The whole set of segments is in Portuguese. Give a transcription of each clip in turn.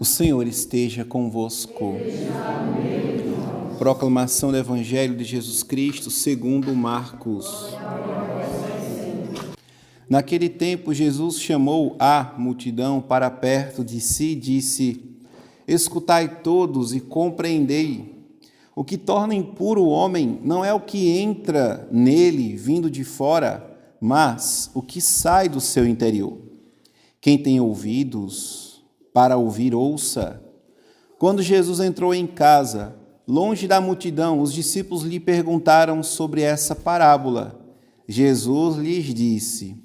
O Senhor esteja convosco. Proclamação do Evangelho de Jesus Cristo segundo Marcos. Naquele tempo, Jesus chamou a multidão para perto de si e disse: Escutai todos e compreendei. O que torna impuro o homem não é o que entra nele vindo de fora, mas o que sai do seu interior. Quem tem ouvidos para ouvir, ouça. Quando Jesus entrou em casa, longe da multidão, os discípulos lhe perguntaram sobre essa parábola. Jesus lhes disse: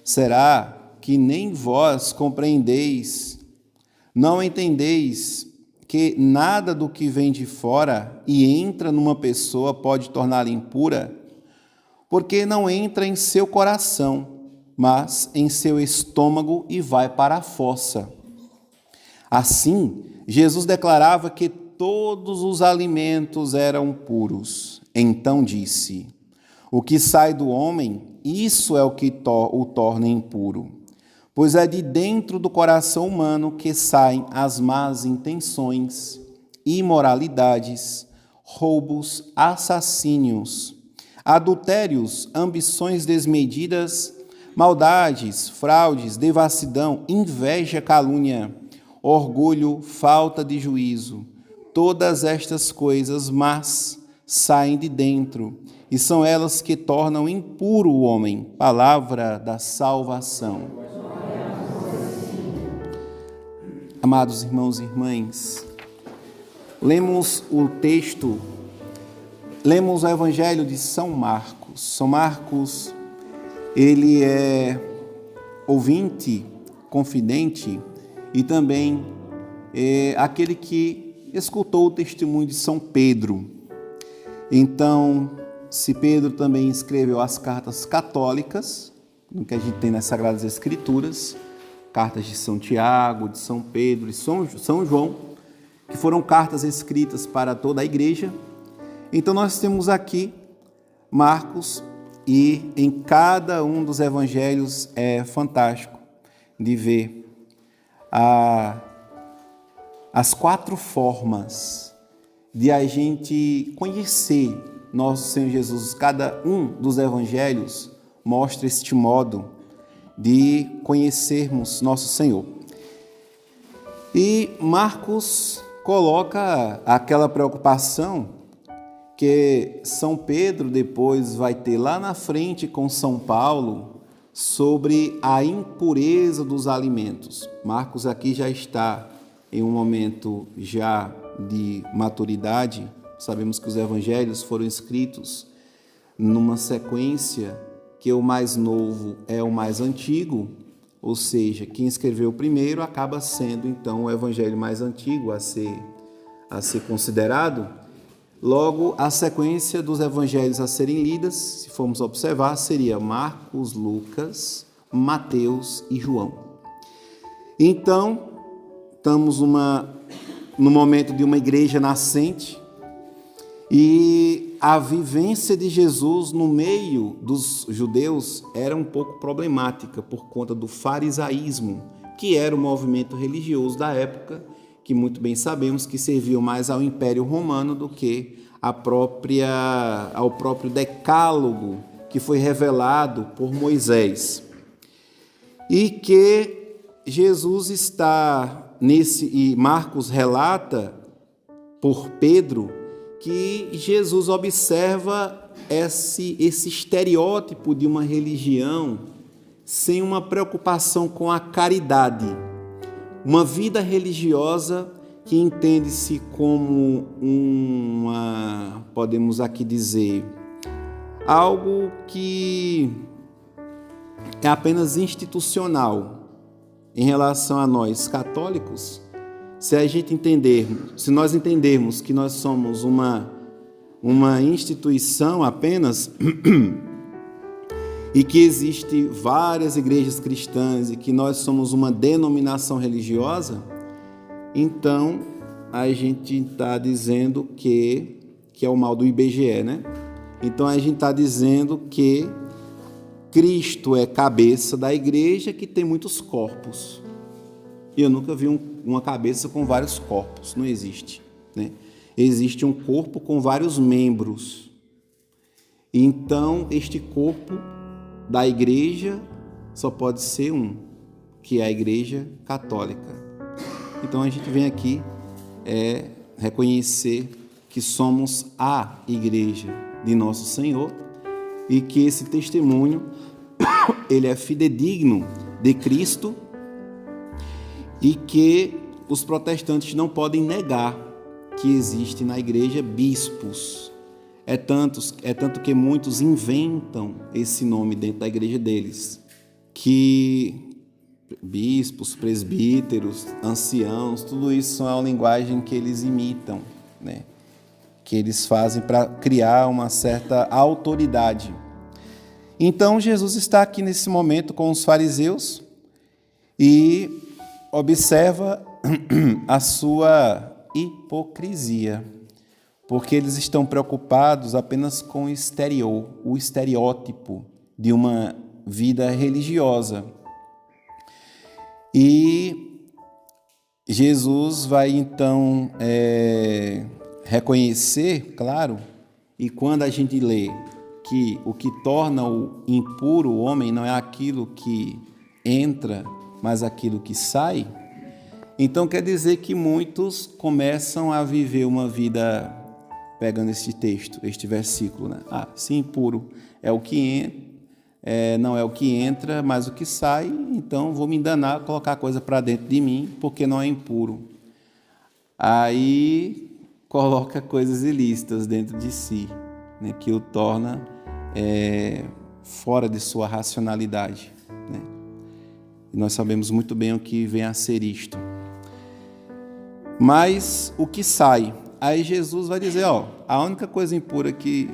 Será que nem vós compreendeis? Não entendeis que nada do que vem de fora e entra numa pessoa pode torná-la impura? Porque não entra em seu coração, mas em seu estômago e vai para a fossa. Assim, Jesus declarava que todos os alimentos eram puros. Então disse: O que sai do homem, isso é o que o torna impuro. Pois é de dentro do coração humano que saem as más intenções, imoralidades, roubos, assassínios, adultérios, ambições desmedidas, maldades, fraudes, devassidão, inveja, calúnia, orgulho, falta de juízo. Todas estas coisas más saem de dentro, e são elas que tornam impuro o homem. Palavra da salvação. Amados irmãos e irmãs, lemos o Evangelho de São Marcos. São Marcos, ele é ouvinte, confidente, e também aquele que escutou o testemunho de São Pedro. Então, se Pedro também escreveu as cartas católicas, no que a gente tem nas Sagradas Escrituras, cartas de São Tiago, de São Pedro e São João, que foram cartas escritas para toda a igreja. Então, nós temos aqui Marcos, e em cada um dos evangelhos é fantástico de ver as 4 formas de a gente conhecer nosso Senhor Jesus. Cada um dos evangelhos mostra este modo de conhecermos nosso Senhor. E Marcos coloca aquela preocupação que São Pedro depois vai ter lá na frente com São Paulo sobre a impureza dos alimentos. Marcos aqui já está em um momento já de maturidade. Sabemos que os evangelhos foram escritos numa sequência que o mais novo é o mais antigo, ou seja, quem escreveu o primeiro acaba sendo então o evangelho mais antigo a ser considerado. Logo, a sequência dos evangelhos a serem lidas, se formos observar, seria Marcos, Lucas, Mateus e João. Então, estamos no momento de uma igreja nascente e a vivência de Jesus no meio dos judeus era um pouco problemática por conta do farisaísmo, que era o movimento religioso da época, que muito bem sabemos que serviam mais ao Império Romano do que ao próprio decálogo que foi revelado por Moisés. E que Jesus está e Marcos relata por Pedro que Jesus observa esse estereótipo de uma religião sem uma preocupação com a caridade. Uma vida religiosa que entende-se como podemos aqui dizer, algo que é apenas institucional em relação a nós católicos. Se nós entendermos que nós somos uma instituição apenas e que existem várias igrejas cristãs e que nós somos uma denominação religiosa, então a gente está dizendo que é o mal do IBGE, né? Então a gente está dizendo que Cristo é cabeça da igreja que tem muitos corpos. E eu nunca vi um uma cabeça com vários corpos, não existe, né? Existe um corpo com vários membros. Então, este corpo da igreja só pode ser um, que é a Igreja Católica. Então, a gente vem aqui reconhecer que somos a igreja de nosso Senhor e que esse testemunho ele é fidedigno de Cristo e que os protestantes não podem negar que existe na igreja bispos. É tanto que muitos inventam esse nome dentro da igreja deles, que bispos, presbíteros, anciãos, tudo isso é uma linguagem que eles imitam, né? Que eles fazem para criar uma certa autoridade. Então, Jesus está aqui nesse momento com os fariseus e observa a sua hipocrisia, porque eles estão preocupados apenas com o exterior, o estereótipo de uma vida religiosa. E Jesus vai então reconhecer, claro, e quando a gente lê que o que torna o impuro o homem não é aquilo que entra, mas aquilo que sai, então quer dizer que muitos começam a viver uma vida, pegando este texto, este versículo, né? Se impuro é o que entra, não é o que entra, mas o que sai, então vou me enganar, colocar coisa para dentro de mim, porque não é impuro. Aí coloca coisas ilícitas dentro de si, né, que o torna fora de sua racionalidade, né? E nós sabemos muito bem o que vem a ser isto. Mas o que sai? Aí Jesus vai dizer, a única coisa impura que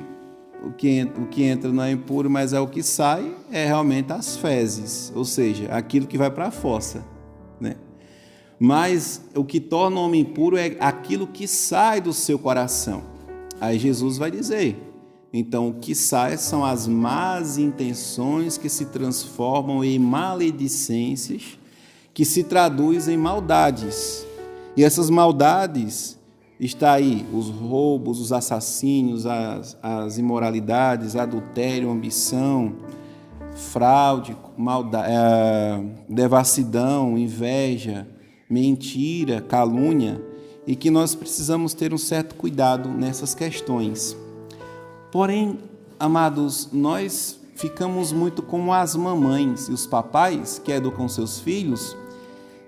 o que entra não é impuro, mas é o que sai, é realmente as fezes, ou seja, aquilo que vai para a fossa, né? Mas o que torna o homem impuro é aquilo que sai do seu coração. Aí Jesus vai dizer, então o que sai são as más intenções que se transformam em maledicências, que se traduzem em maldades. E essas maldades está aí os roubos, os assassínios, as imoralidades, adultério, ambição, fraude, devassidão, inveja, mentira, calúnia, e que nós precisamos ter um certo cuidado nessas questões. Porém, amados, nós ficamos muito como as mamães e os papais que educam seus filhos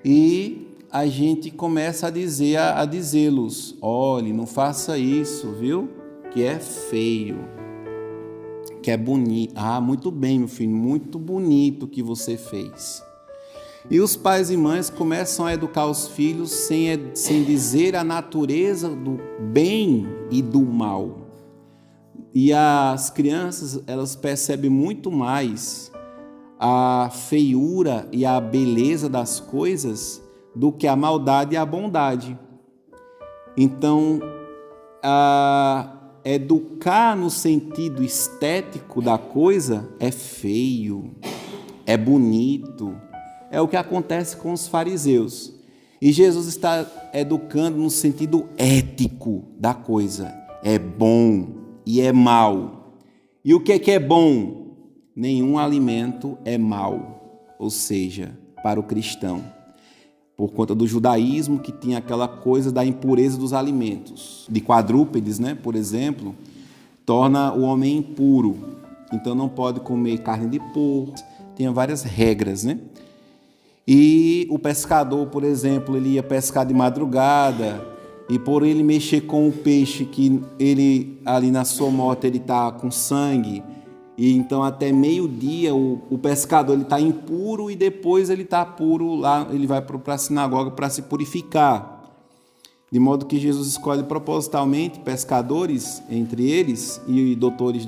e a gente começa a dizê-los, olhe, não faça isso, viu? Que é feio, que é bonito. Muito bem, meu filho, muito bonito o que você fez. E os pais e mães começam a educar os filhos sem dizer a natureza do bem e do mal. E as crianças, elas percebem muito mais a feiura e a beleza das coisas do que a maldade e a bondade. Então, educar no sentido estético da coisa é feio, é bonito, é o que acontece com os fariseus. E Jesus está educando no sentido ético da coisa, é bom e é mal. E o que é bom? Nenhum alimento é mal, ou seja, para o cristão. Por conta do judaísmo, que tinha aquela coisa da impureza dos alimentos. De quadrúpedes, né, por exemplo, torna o homem impuro. Então não pode comer carne de porco, tem várias regras, né? E o pescador, por exemplo, ele ia pescar de madrugada e por ele mexer com o peixe que ele, ali na sua morte, ele está com sangue, e então até meio-dia o pescador está impuro e depois ele está puro, lá ele vai para a sinagoga para se purificar. De modo que Jesus escolhe propositalmente pescadores entre eles e doutores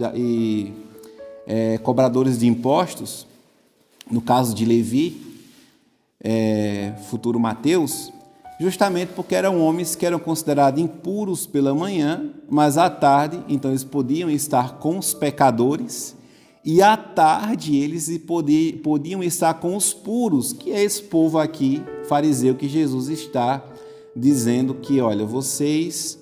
cobradores de impostos, no caso de Levi, futuro Mateus, justamente porque eram homens que eram considerados impuros pela manhã, mas à tarde, então eles podiam estar com os pecadores E à tarde eles podiam estar com os puros, que é esse povo aqui, fariseu, que Jesus está dizendo que, olha, vocês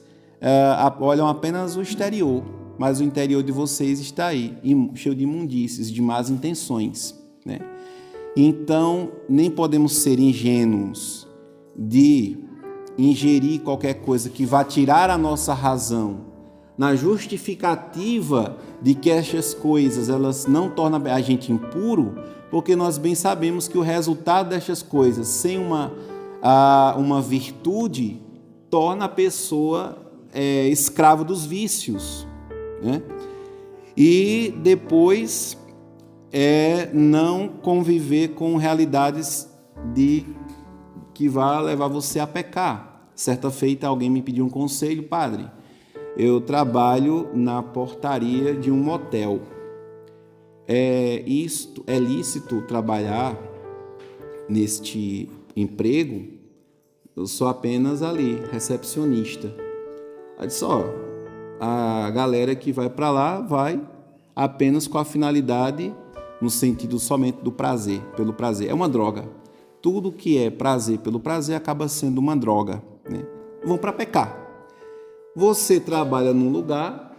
olham apenas o exterior, mas o interior de vocês está aí, cheio de imundícies, de más intenções, né? Então, nem podemos ser ingênuos de ingerir qualquer coisa que vá tirar a nossa razão, na justificativa de que estas coisas elas não tornam a gente impuro, porque nós bem sabemos que o resultado destas coisas, sem uma virtude, torna a pessoa escravo dos vícios, né? E depois não conviver com realidades que vá levar você a pecar. Certa feita alguém me pediu um conselho: padre, eu trabalho na portaria de um motel. É lícito trabalhar neste emprego? Eu sou apenas ali, recepcionista. Aí disse, a galera que vai para lá vai apenas com a finalidade, no sentido somente do prazer, pelo prazer. É uma droga. Tudo que é prazer pelo prazer acaba sendo uma droga, né? Vão para pecar. Você trabalha num lugar,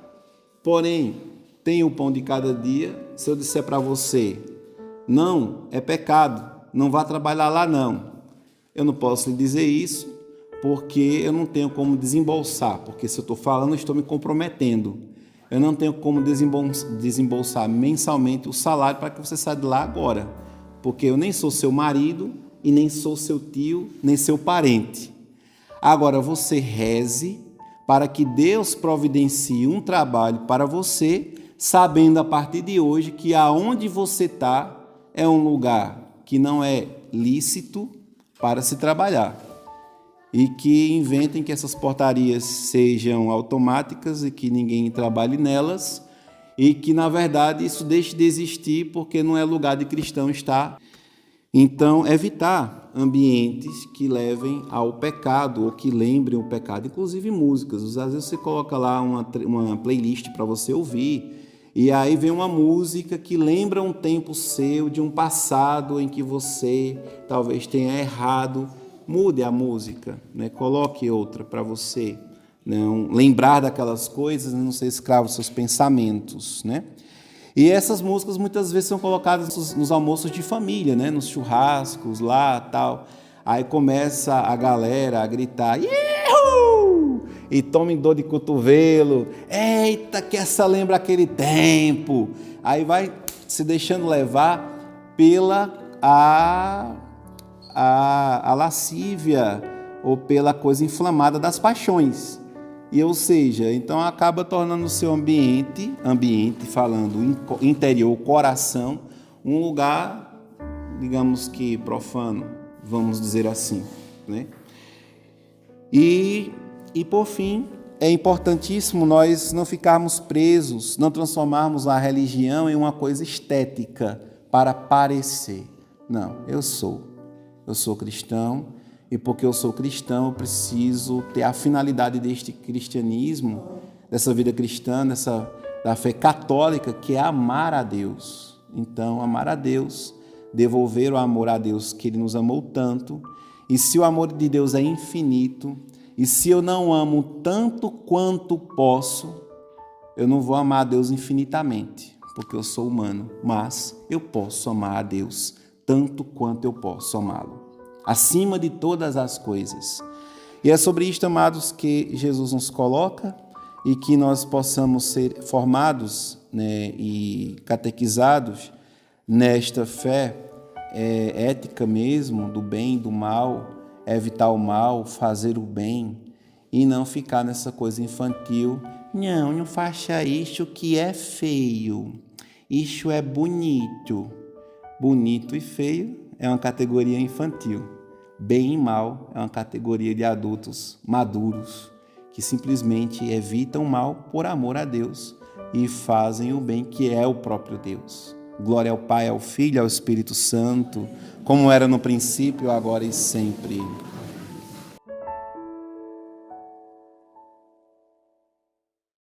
porém, tem o pão de cada dia. Se eu disser para você, não, é pecado, não vá trabalhar lá não. Eu não posso lhe dizer isso, porque eu não tenho como desembolsar, porque se eu estou falando, eu estou me comprometendo. Eu não tenho como desembolsar mensalmente o salário para que você saia de lá agora, porque eu nem sou seu marido e nem sou seu tio, nem seu parente. Agora, você reze para que Deus providencie um trabalho para você, sabendo a partir de hoje que aonde você está é um lugar que não é lícito para se trabalhar. E que inventem que essas portarias sejam automáticas e que ninguém trabalhe nelas, e que, na verdade, isso deixe de existir porque não é lugar de cristão estar. Então, evitar ambientes que levem ao pecado ou que lembrem o pecado, inclusive músicas. Às vezes você coloca lá uma playlist para você ouvir, e aí vem uma música que lembra um tempo seu, de um passado em que você talvez tenha errado. Mude a música, né? Coloque outra para você não lembrar daquelas coisas, não ser escravo dos seus pensamentos, né? E essas músicas muitas vezes são colocadas nos almoços de família, né? Nos churrascos lá, tal. Aí começa a galera a gritar: "Ihu!" E tome dor de cotovelo. Eita, que essa lembra aquele tempo. Aí vai se deixando levar pela a lascívia ou pela coisa inflamada das paixões. E, ou seja, então acaba tornando o seu ambiente falando interior, coração, um lugar, digamos que profano, vamos dizer assim, né? E por fim, é importantíssimo nós não ficarmos presos, não transformarmos a religião em uma coisa estética para parecer. Não, eu sou cristão, e porque eu sou cristão, eu preciso ter a finalidade deste cristianismo, dessa vida cristã, da fé católica, que é amar a Deus. Então, amar a Deus, devolver o amor a Deus, que Ele nos amou tanto. E se o amor de Deus é infinito, e se eu não amo tanto quanto posso, eu não vou amar a Deus infinitamente, porque eu sou humano, mas eu posso amar a Deus tanto quanto eu posso amá-lo, acima de todas as coisas. E é sobre isto, amados, que Jesus nos coloca, e que nós possamos ser formados, né, e catequizados nesta fé ética mesmo, do bem e do mal, evitar o mal, fazer o bem, e não ficar nessa coisa infantil. Não faça isto que é feio, isto é bonito. Bonito e feio é uma categoria infantil. Bem e mal é uma categoria de adultos maduros que simplesmente evitam o mal por amor a Deus e fazem o bem, que é o próprio Deus. Glória ao Pai, ao Filho e ao Espírito Santo, como era no princípio, agora e sempre.